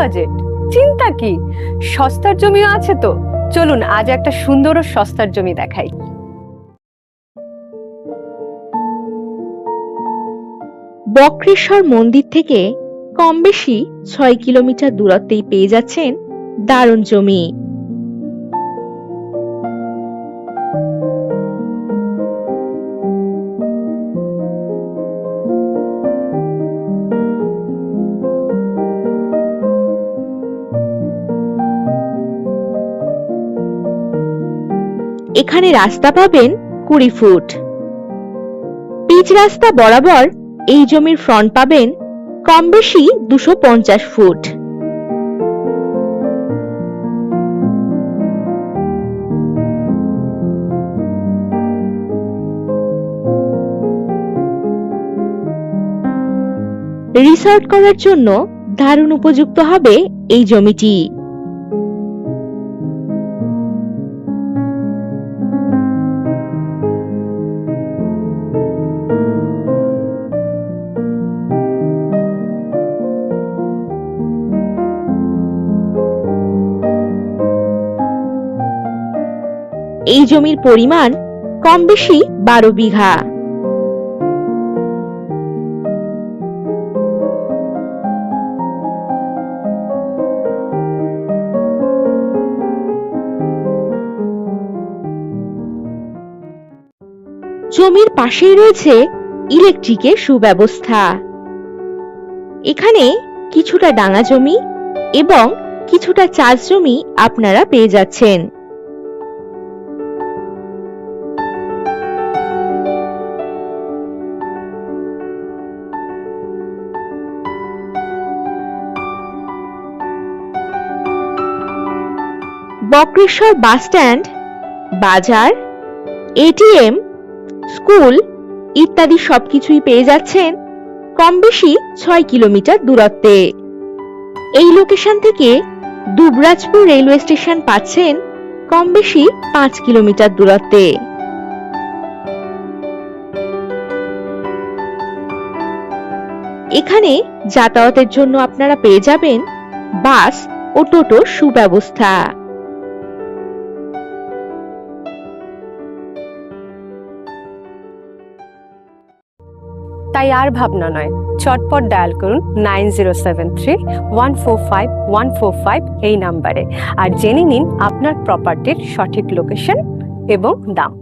Budget, চিন্তা কি, সস্তার জমিও আছে তো। চলুন আজ একটা সুন্দর ও সস্তার জমি দেখাই। বক্রেশ্বর মন্দির থেকে কম বেশি 6 কিলোমিটার দূরত্বেই পেয়ে যাচ্ছেন দারুণ জমি। এখানে রাস্তা পাবেন 20 ফুট। পিচ রাস্তা বরাবর এই জমির ফ্রন্ট পাবেন কম বেশি 250 ফুট। রিসর্ট করার জন্য দারুণ উপযুক্ত হবে এই জমিটি। এই জমির পরিমাণ কম বেশি 12 বিঘা। জমির পাশেই রয়েছে ইলেকট্রিকের সুব্যবস্থা। এখানে কিছুটা ডাঙা জমি এবং কিছুটা চাষ জমি আপনারা পেয়ে যাচ্ছেন। বক্রেশ্বর বাস স্ট্যান্ড, বাজার, এটিএম, স্কুল ইত্যাদি সবকিছুই পেয়ে যাচ্ছেন কম বেশি 6 কিলোমিটার দূরত্বে। এই লোকেশন থেকে দুবরাজপুর রেলওয়ে স্টেশন পাচ্ছেন কম বেশি 5 কিলোমিটার দূরত্বে। এখানে যাতায়াতের জন্য আপনারা পেয়ে যাবেন বাস ও টোটোর সুব্যবস্থা। তাই আর ভাবনা নয়, চটপট ডায়াল করুন 9073145145 এই নাম্বারে আর জেনে নিন আপনার প্রপার্টির সঠিক লোকেশন এবং দাম।